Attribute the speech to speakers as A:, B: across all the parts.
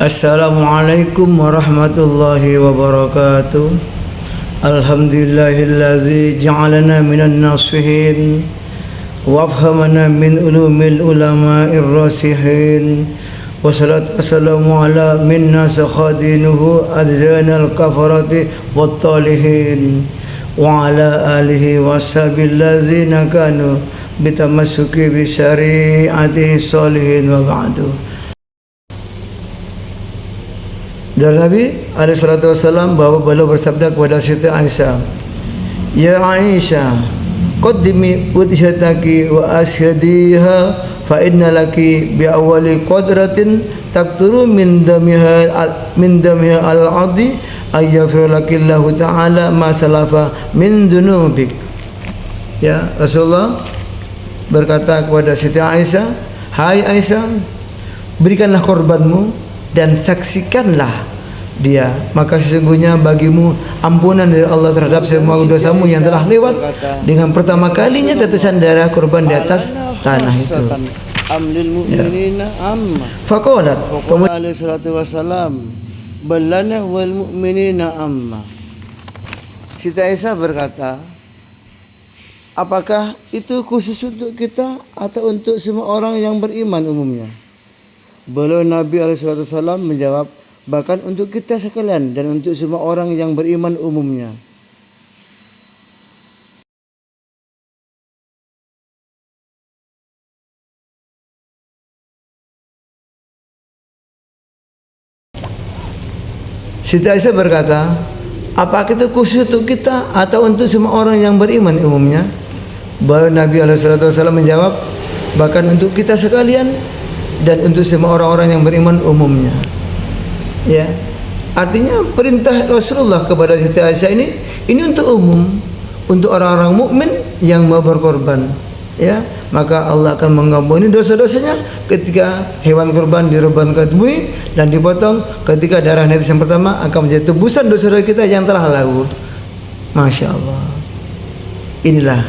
A: Assalamualaikum warahmatullahi wabarakatuh. Alhamdulillahilladzi ja'alana minan nasihin wa afhamana min ulumil ulama'ir rasihin. Wassalatu wassalamu ala minna sakhadinuhu adzanal kafarati wat talihin wa ala alihi washabil ladzina kanu bitamassuki bi syari'ati sholihin wa ba'du. Dari Nabi SAW bahwa beliau bersabda kepada Siti Aisyah, "Ya Aisyah, qaddimi udhyataki wa ashhadiha fa inna laki bi awwali qadratin taqturu min damiha al-'adi ayyafir lakillahu ta'ala ma salafa min dzunubik." Ya, Rasulullah berkata kepada Siti Aisyah, "Hai Aisyah, berikanlah korbanmu dan saksikanlah dia, maka sesungguhnya bagimu ampunan dari Allah terhadap semua dosamu yang telah lewat dengan pertama kalinya tetesan darah korban di atas tanah itu." Faqalat, kemudian alaihi salatu wasalam, "Ballana wal mu'minina amma." Siti Aisyah berkata, apakah itu khusus untuk kita atau untuk semua orang yang beriman umumnya? Beliau Nabi SAW menjawab, bahkan untuk kita sekalian dan untuk semua orang yang beriman umumnya. Siti Aisyah berkata, apakah itu khusus untuk kita atau untuk semua orang yang beriman umumnya? Beliau Nabi SAW menjawab, bahkan untuk kita sekalian dan untuk semua orang-orang yang beriman umumnya. Ya, artinya perintah Rasulullah kepada Siti Aisyah ini untuk umum, untuk orang-orang mukmin yang mau berkorban. Ya, maka Allah akan mengampuni dosa-dosanya ketika hewan kurban direban ke bumi dan dipotong, ketika darah netes yang pertama akan menjadi tebusan dosa-dosa kita yang telah lalu. Masya Allah. Inilah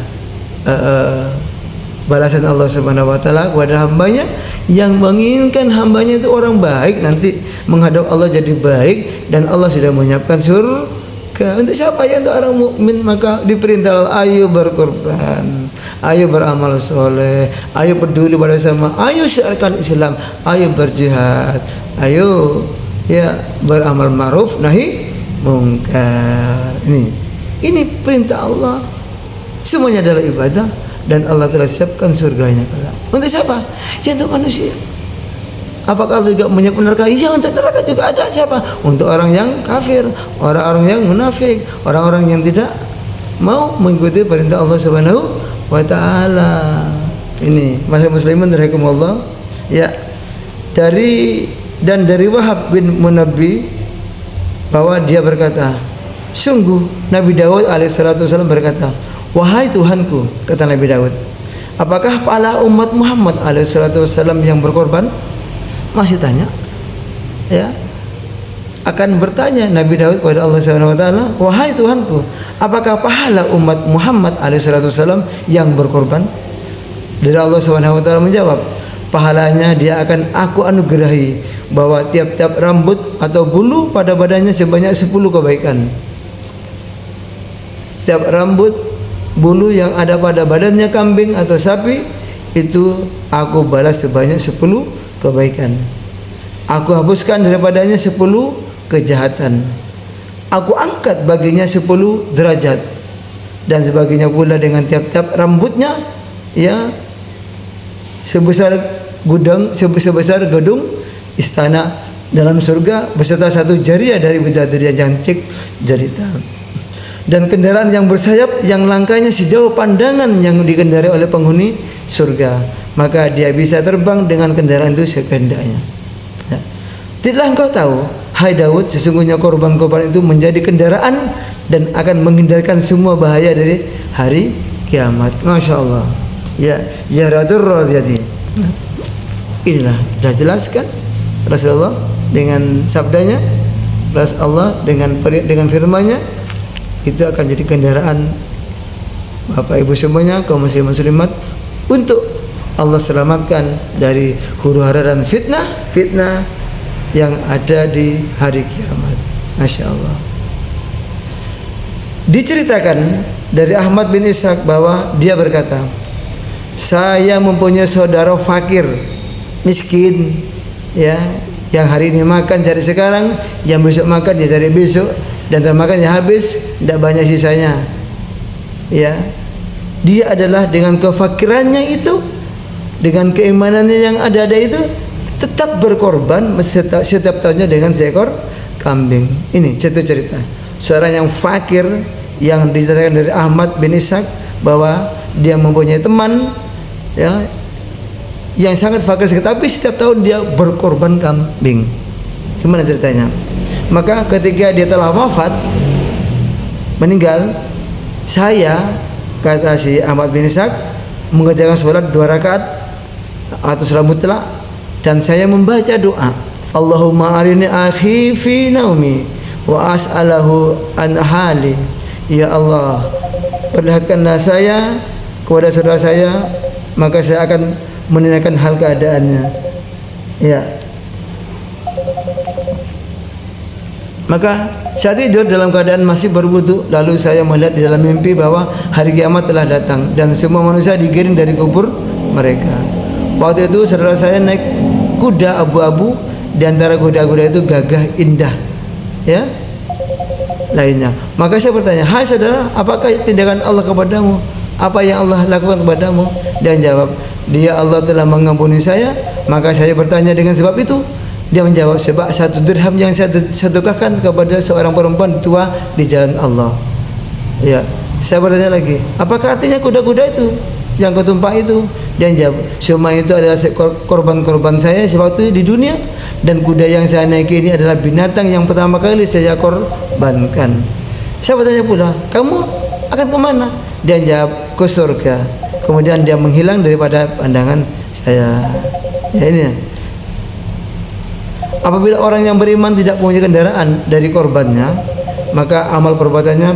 A: balasan Allah Subhanahu wa taala kepada hambanya yang menginginkan hambanya itu orang baik, nanti menghadap Allah jadi baik, dan Allah sudah menyiapkan surga. Untuk siapa? Ya untuk orang mukmin. Maka diperintah, ayo berkorban, ayo beramal soleh, ayo peduli pada sama, ayo syiarkan Islam, ayo berjihad, ayo ya beramal ma'ruf nahi mungkar. Ini perintah Allah. Semuanya adalah ibadah dan Allah telah siapkan surganya kelak. Untuk siapa? Ya untuk manusia. Apakah Allah juga menyiapkan neraka? Ya, untuk neraka juga ada. Siapa? Untuk orang yang kafir, orang-orang yang munafik, orang-orang yang tidak mau mengikuti perintah Allah Subhanahu wa taala. Ini masa muslimin rahimakumullah. Ya, dari Wahab bin Munabbi bahwa dia berkata, sungguh Nabi Daud alaihissalam berkata, "Wahai Tuhanku," kata Nabi Daud, "apakah pahala umat Muhammad alaihissalam yang berkorban?" Masih tanya, ya, akan bertanya Nabi Daud kepada Allah Subhanahu wa taala, "Wahai Tuhanku, apakah pahala umat Muhammad alaihissalam yang berkorban?" Dari Allah Subhanahu wa taala menjawab, "Pahalanya dia akan aku anugerahi bahwa tiap-tiap rambut atau bulu pada badannya sebanyak 10 kebaikan." Setiap rambut bulu yang ada pada badannya kambing atau sapi itu aku balas sebanyak 10 kebaikan. Aku hapuskan daripadanya 10 kejahatan. Aku angkat baginya 10 derajat, dan sebagainya pula dengan tiap-tiap rambutnya, ya, sebesar gedung istana dalam surga beserta satu jariah dari bidadari yang cantik jelita. Dan kendaraan yang bersayap yang langkahnya sejauh pandangan yang dikendarai oleh penghuni surga, maka dia bisa terbang dengan kendaraan itu sekehendaknya. Ya. Tidaklah engkau tahu, hai Daud, sesungguhnya korban-korban itu menjadi kendaraan dan akan menghindarkan semua bahaya dari hari kiamat. Masya Allah. Ya, Zahratul Radiyati. Inilah sudah jelaskan Rasulullah dengan sabdanya, Rasulullah dengan firman-Nya, itu akan jadi kendaraan Bapak Ibu semuanya, kaum muslimin muslimat, untuk Allah selamatkan dari huru-hara dan fitnah yang ada di hari kiamat. Masya Allah. Diceritakan dari Ahmad bin Ishaq bahwa dia berkata, saya mempunyai saudara fakir, miskin, ya, yang hari ini makan cari sekarang, yang besok makan dia cari besok, dan termakannya habis, tidak banyak sisanya. Ya, dia adalah dengan kefakirannya itu, dengan keimanannya yang ada itu, tetap berkorban setiap tahunnya dengan seekor kambing. Ini satu cerita. Seorang yang fakir yang diceritakan dari Ahmad bin Ishaq bahwa dia mempunyai teman, ya, yang sangat fakir sekali, tapi setiap tahun dia berkorban kambing. Gimana ceritanya? Maka ketika dia telah wafat, meninggal, saya, kata si Ahmad bin Ishaq, mengerjakan sholat 2 rakaat atau sholat mutlak, dan saya membaca doa, Allahumma arini akhi fi naumi wa as'alahu an hali. Ya Allah, perlihatkanlah saya kepada saudara saya, maka saya akan menanyakan hal keadaannya. Ya. Maka saya tidur dalam keadaan masih berwudu, lalu saya melihat di dalam mimpi bahwa hari kiamat telah datang dan semua manusia digiring dari kubur mereka. Waktu itu saudara saya naik kuda abu-abu, di antara kuda-kuda itu gagah indah, ya, lainnya. Maka saya bertanya, hai saudara, apakah tindakan Allah kepadamu? Apa yang Allah lakukan kepadamu? Dia jawab, dia Allah telah mengampuni saya. Maka saya bertanya, dengan sebab itu? Dia menjawab, sebab 1 dirham yang saya sedekahkan kepada seorang perempuan tua di jalan Allah. Ya, saya bertanya lagi, apakah artinya kuda-kuda itu yang kau tumpah itu? Dia jawab, semua itu adalah korban-korban saya sewaktu di dunia, dan kuda yang saya naiki ini adalah binatang yang pertama kali saya korbankan. Saya bertanya pula, kamu akan kemana? Dia jawab, ke surga. Kemudian dia menghilang daripada pandangan saya. Ya, ini ya. Apabila orang yang beriman tidak punya kendaraan dari korbannya, maka amal perbuatannya,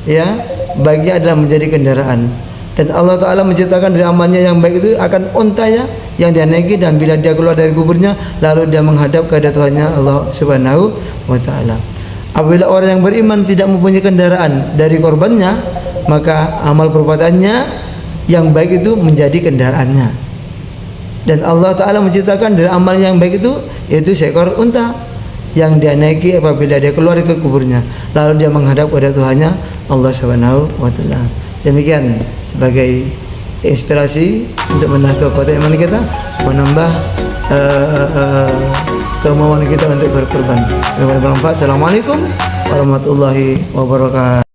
A: ya, baiknya adalah menjadi kendaraan. Dan Allah Ta'ala menciptakan dari amalnya yang baik itu akan untanya yang dia naiki, dan bila dia keluar dari kuburnya, lalu dia menghadap kepada Tuhannya Allah Subhanahu wa Ta'ala. Apabila orang yang beriman tidak mempunyai kendaraan dari korbannya, maka amal perbuatannya yang baik itu menjadi kendaraannya. Dan Allah Ta'ala menciptakan dari amal yang baik itu, yaitu seekor unta yang dia naiki apabila dia keluar ke kuburnya, lalu dia menghadap kepada Tuhannya Allah Subhanahu wa Ta'ala. Demikian sebagai inspirasi untuk menambah kekuatan iman kita, menambah kemauan kita untuk berkorban. Semoga bermanfaat. Assalamualaikum warahmatullahi wabarakatuh.